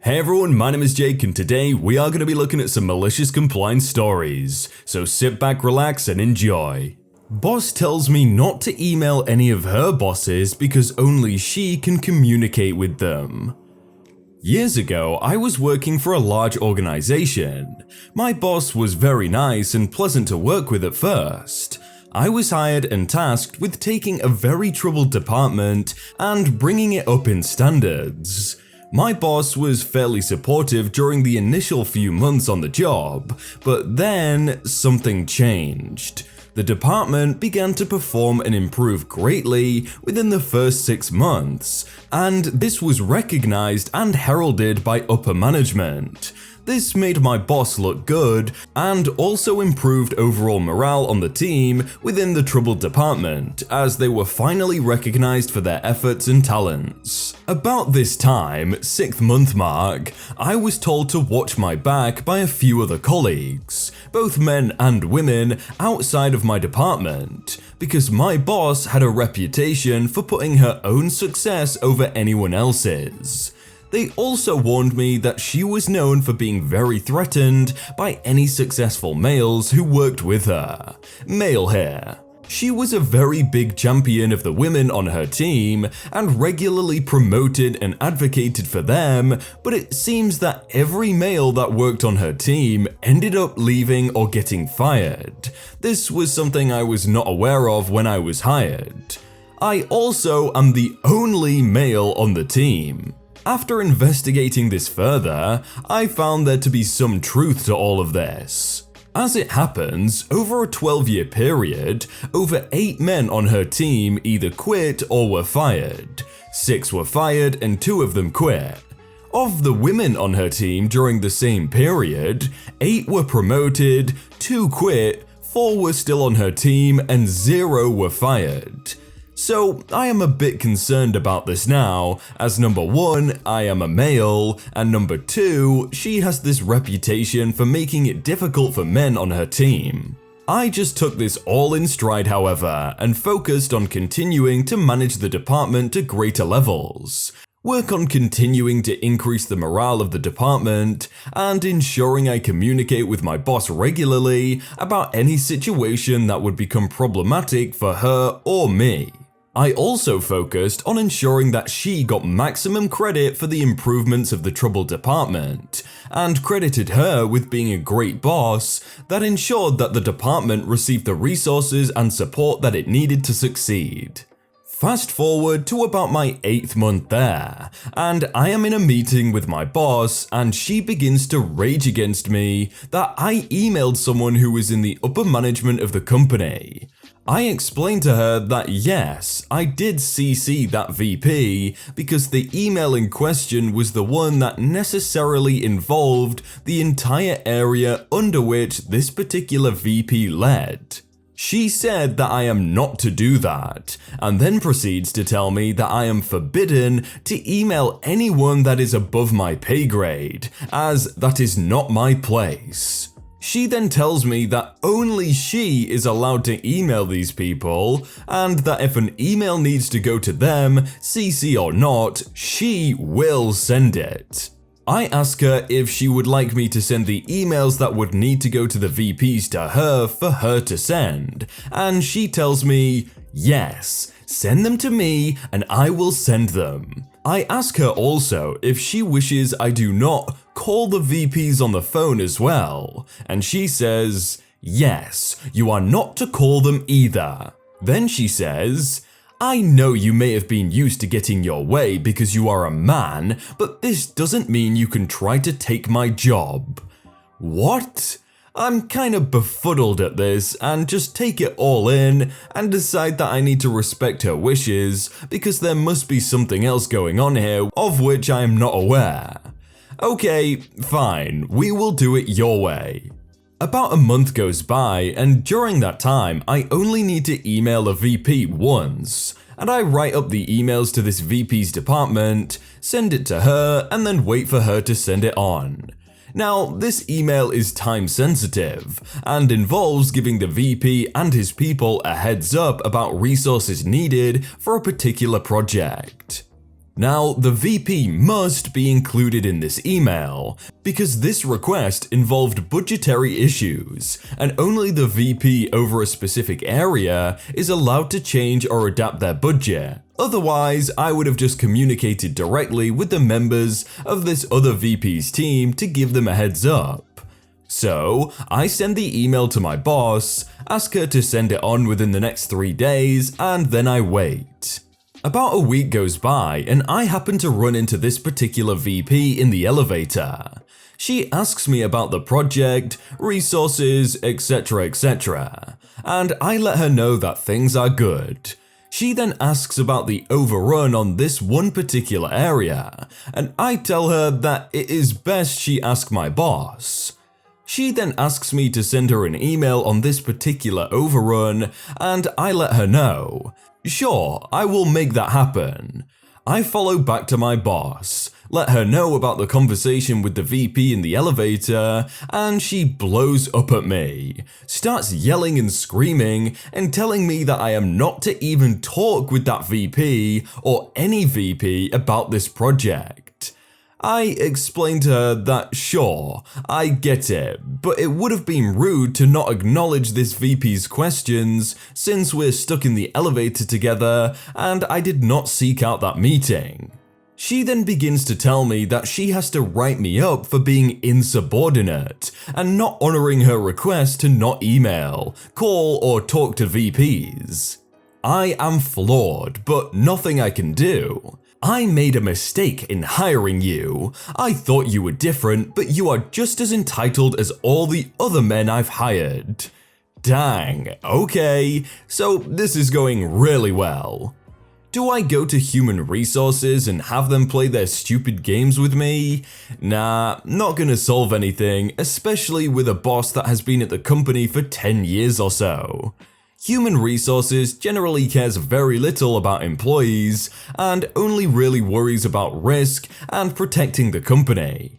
Hey everyone, my name is Jake and today we are going to be looking at some malicious compliance stories, so sit back, relax and enjoy. Boss tells me not to email any of her bosses because only she can communicate with them. Years ago, I was working for a large organization. My boss was very nice and pleasant to work with at first. I was hired and tasked with taking a very troubled department and bringing it up in standards. My boss was fairly supportive during the initial few months on the job, but then something changed. The department began to perform and improve greatly within the first 6 months, and this was recognized and heralded by upper management. This made my boss look good and also improved overall morale on the team within the troubled department, as they were finally recognized for their efforts and talents. About this time, 6th month mark, I was told to watch my back by a few other colleagues, both men and women outside of my department, because my boss had a reputation for putting her own success over anyone else's. They also warned me that she was known for being very threatened by any successful males who worked with her. Male here. She was a very big champion of the women on her team and regularly promoted and advocated for them, but it seems that every male that worked on her team ended up leaving or getting fired. This was something I was not aware of when I was hired. I also am the only male on the team. After investigating this further, I found there to be some truth to all of this. As it happens, over a 12-year period, over 8 men on her team either quit or were fired. 6 were fired and 2 of them quit. Of the women on her team during the same period, 8 were promoted, 2 quit, 4 were still on her team, and 0 were fired. So I am a bit concerned about this now, as number 1, I am a male, and number 2, she has this reputation for making it difficult for men on her team. I just took this all in stride, however, and focused on continuing to manage the department to greater levels, work on continuing to increase the morale of the department, and ensuring I communicate with my boss regularly about any situation that would become problematic for her or me. I also focused on ensuring that she got maximum credit for the improvements of the troubled department, and credited her with being a great boss that ensured that the department received the resources and support that it needed to succeed. Fast forward to about my 8th month there, and I am in a meeting with my boss and she begins to rage against me that I emailed someone who was in the upper management of the company. I explained to her that yes, I did CC that VP because the email in question was the one that necessarily involved the entire area under which this particular VP led. She said that I am not to do that, and then proceeds to tell me that I am forbidden to email anyone that is above my pay grade, as that is not my place. She then tells me that only she is allowed to email these people, and that if an email needs to go to them, CC or not, she will send it. I ask her if she would like me to send the emails that would need to go to the VPs to her for her to send, and she tells me, yes, send them to me and I will send them. I ask her also if she wishes I do not call the VPs on the phone as well, and she says, yes, you are not to call them either. Then she says, I know you may have been used to getting your way because you are a man, but this doesn't mean you can try to take my job. What? I'm kind of befuddled at this and just take it all in and decide that I need to respect her wishes because there must be something else going on here of which I am not aware. Okay, fine, we will do it your way. About a month goes by, and during that time, I only need to email a VP once, and I write up the emails to this VP's department, send it to her, and then wait for her to send it on. Now, this email is time sensitive, and involves giving the VP and his people a heads up about resources needed for a particular project. Now, the VP must be included in this email because this request involved budgetary issues, and only the VP over a specific area is allowed to change or adapt their budget. Otherwise, I would have just communicated directly with the members of this other VP's team to give them a heads up. So, I send the email to my boss, ask her to send it on within the next 3 days, and then I wait. About a week goes by and I happen to run into this particular VP in the elevator. She asks me about the project, resources, etc., and I let her know that things are good. She then asks about the overrun on this one particular area, and I tell her that it is best she ask my boss. She then asks me to send her an email on this particular overrun, and I let her know. Sure, I will make that happen. I follow back to my boss, let her know about the conversation with the VP in the elevator, and she blows up at me, starts yelling and screaming and telling me that I am not to even talk with that VP or any VP about this project. I explained to her that sure, I get it, but it would have been rude to not acknowledge this VP's questions since we're stuck in the elevator together and I did not seek out that meeting. She then begins to tell me that she has to write me up for being insubordinate and not honoring her request to not email, call, or talk to VPs. I am flawed, but nothing I can do. I made a mistake in hiring you. I thought you were different, but you are just as entitled as all the other men I've hired. Dang, okay, so this is going really well. Do I go to human resources and have them play their stupid games with me? Nah, not gonna solve anything, especially with a boss that has been at the company for 10 years or so. Human resources generally cares very little about employees and only really worries about risk and protecting the company.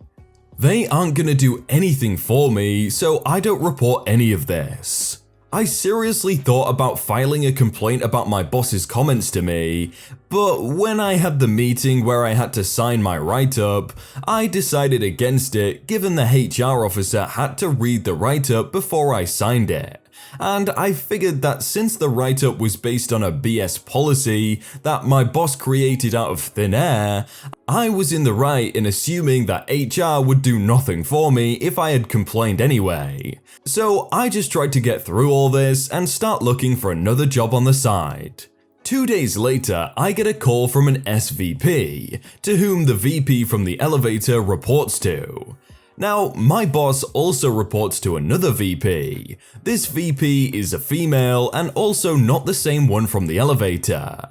They aren't gonna do anything for me, so I don't report any of this. I seriously thought about filing a complaint about my boss's comments to me, but when I had the meeting where I had to sign my write-up, I decided against it given the HR officer had to read the write-up before I signed it. And I figured that since the write-up was based on a BS policy that my boss created out of thin air, I was in the right in assuming that HR would do nothing for me if I had complained anyway. So I just tried to get through all this and start looking for another job on the side. 2 days later, I get a call from an SVP, to whom the VP from the elevator reports to. Now, my boss also reports to another VP. This VP is a female and also not the same one from the elevator.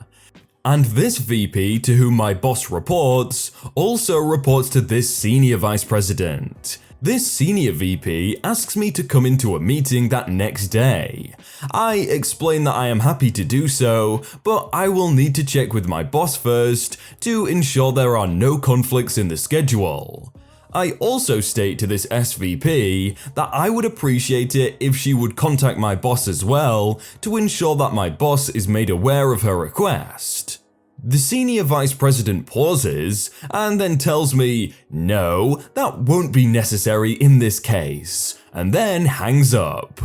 And this VP to whom my boss reports also reports to this senior vice president. This senior VP asks me to come into a meeting that next day. I explain that I am happy to do so, but I will need to check with my boss first to ensure there are no conflicts in the schedule. I also state to this SVP that I would appreciate it if she would contact my boss as well to ensure that my boss is made aware of her request. The senior vice president pauses and then tells me, no, that won't be necessary in this case, and then hangs up.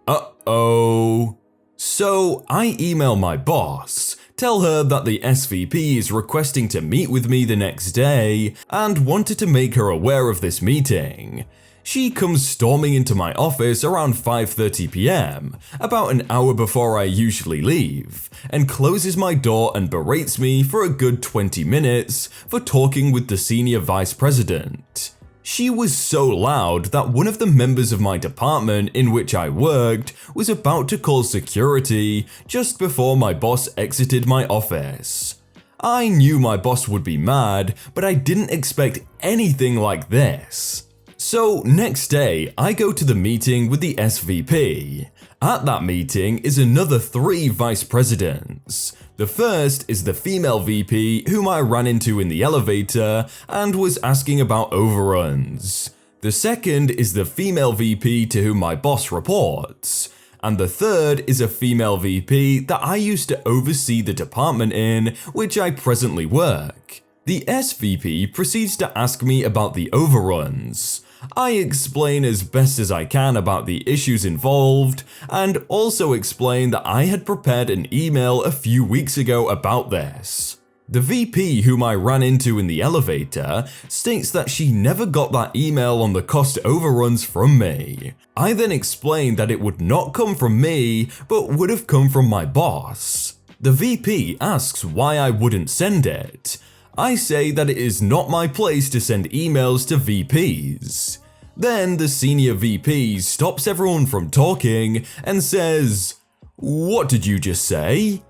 Uh-oh. So I email my boss, tell her that the SVP is requesting to meet with me the next day and wanted to make her aware of this meeting. She comes storming into my office around 5:30 PM, about an hour before I usually leave, and closes my door and berates me for a good 20 minutes for talking with the senior vice president. She was so loud that one of the members of my department in which I worked was about to call security just before my boss exited my office. I knew my boss would be mad, but I didn't expect anything like this. So next day, I go to the meeting with the SVP. At that meeting is another 3 vice presidents. The first is the female VP whom I ran into in the elevator and was asking about overruns. The second is the female VP to whom my boss reports. And the third is a female VP that I used to oversee the department in which I presently work. The SVP proceeds to ask me about the overruns. I explain as best as I can about the issues involved, and also explain that I had prepared an email a few weeks ago about this. The VP whom I ran into in the elevator states that she never got that email on the cost overruns from me. I then explained that it would not come from me, but would have come from my boss. The VP asks why I wouldn't send it. I say that it is not my place to send emails to VPs. Then the senior VP stops everyone from talking and says, "What did you just say?"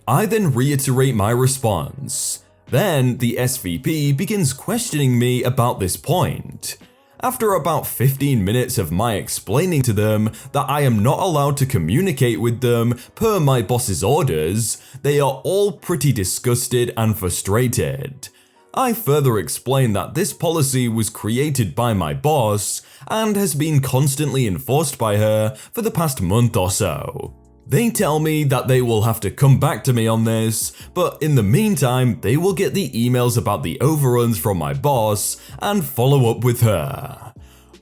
I then reiterate my response. Then the SVP begins questioning me about this point. After about 15 minutes of my explaining to them that I am not allowed to communicate with them per my boss's orders, they are all pretty disgusted and frustrated. I further explain that this policy was created by my boss and has been constantly enforced by her for the past month or so. They tell me that they will have to come back to me on this, but in the meantime, they will get the emails about the overruns from my boss and follow up with her.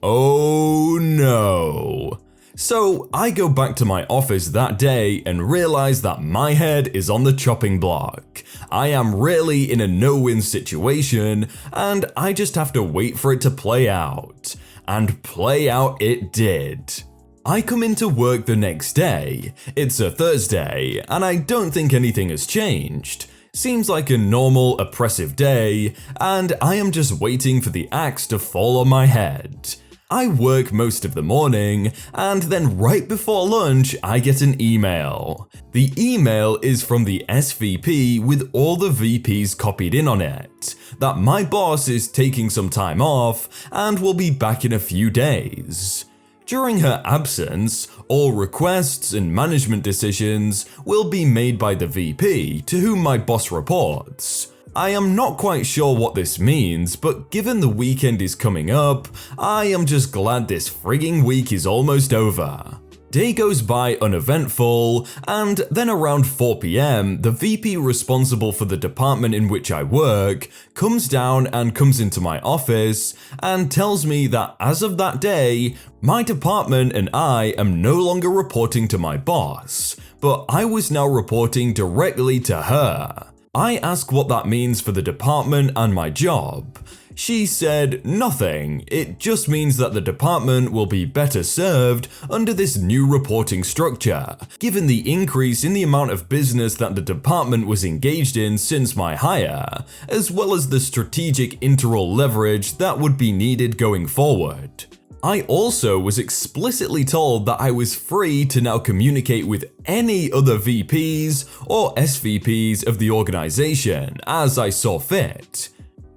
Oh no. So I go back to my office that day and realize that my head is on the chopping block. I am really in a no-win situation, and I just have to wait for it to play out. And play out it did. I come into work the next day. It's a Thursday, and I don't think anything has changed. Seems like a normal, oppressive day, and I am just waiting for the axe to fall on my head. I work most of the morning, and then right before lunch, I get an email. The email is from the SVP with all the VPs copied in on it, that my boss is taking some time off and will be back in a few days. During her absence, all requests and management decisions will be made by the VP to whom my boss reports. I am not quite sure what this means, but given the weekend is coming up, I am just glad this frigging week is almost over. Day goes by uneventful, and then around 4 PM, the VP responsible for the department in which I work comes down and comes into my office and tells me that as of that day, my department and I am no longer reporting to my boss, but I was now reporting directly to her. I ask what that means for the department and my job. She said nothing, it just means that the department will be better served under this new reporting structure, given the increase in the amount of business that the department was engaged in since my hire, as well as the strategic internal leverage that would be needed going forward. I also was explicitly told that I was free to now communicate with any other VPs or SVPs of the organization as I saw fit.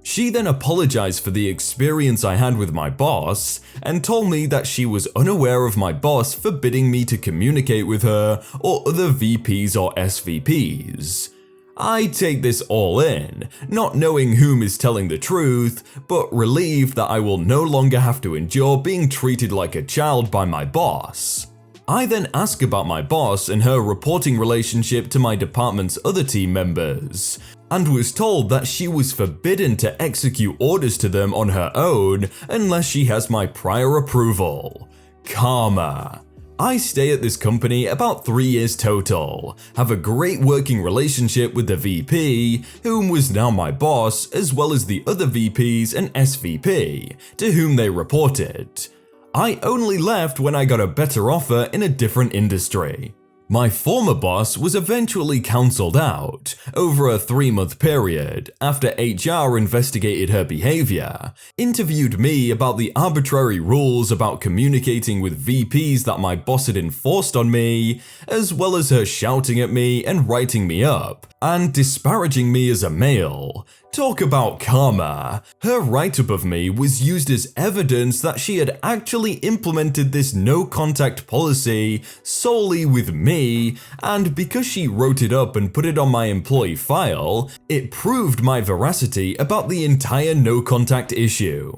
She then apologized for the experience I had with my boss and told me that she was unaware of my boss forbidding me to communicate with her or other VPs or SVPs. I take this all in, not knowing whom is telling the truth, but relieved that I will no longer have to endure being treated like a child by my boss. I then ask about my boss and her reporting relationship to my department's other team members, and was told that she was forbidden to execute orders to them on her own unless she has my prior approval. Karma. I stay at this company about 3 years total, have a great working relationship with the VP, whom was now my boss, as well as the other VPs and SVP, to whom they reported. I only left when I got a better offer in a different industry. My former boss was eventually cancelled out over a 3-month period after HR investigated her behavior, interviewed me about the arbitrary rules about communicating with VPs that my boss had enforced on me, as well as her shouting at me and writing me up, and disparaging me as a male, Talk about karma. Her write-up of me was used as evidence that she had actually implemented this no-contact policy solely with me, and because she wrote it up and put it on my employee file, it proved my veracity about the entire no-contact issue.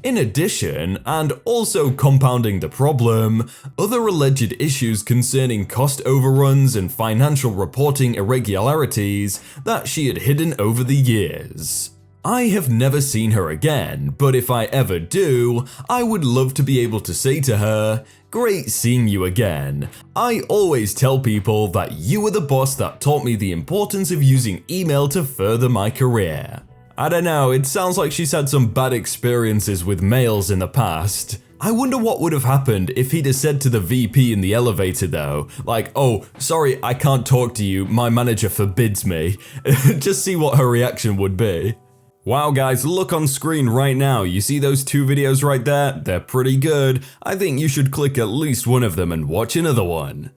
In addition, and also compounding the problem, other alleged issues concerning cost overruns and financial reporting irregularities that she had hidden over the years. I have never seen her again, but if I ever do, I would love to be able to say to her, "Great seeing you again. I always tell people that you were the boss that taught me the importance of using email to further my career." I don't know, it sounds like she's had some bad experiences with mails in the past. I wonder what would have happened if he'd have said to the VP in the elevator though, like, "Oh, sorry, I can't talk to you, my manager forbids me." Just see what her reaction would be. Wow guys, look on screen right now, you see those 2 videos right there? They're pretty good. I think you should click at least one of them and watch another one.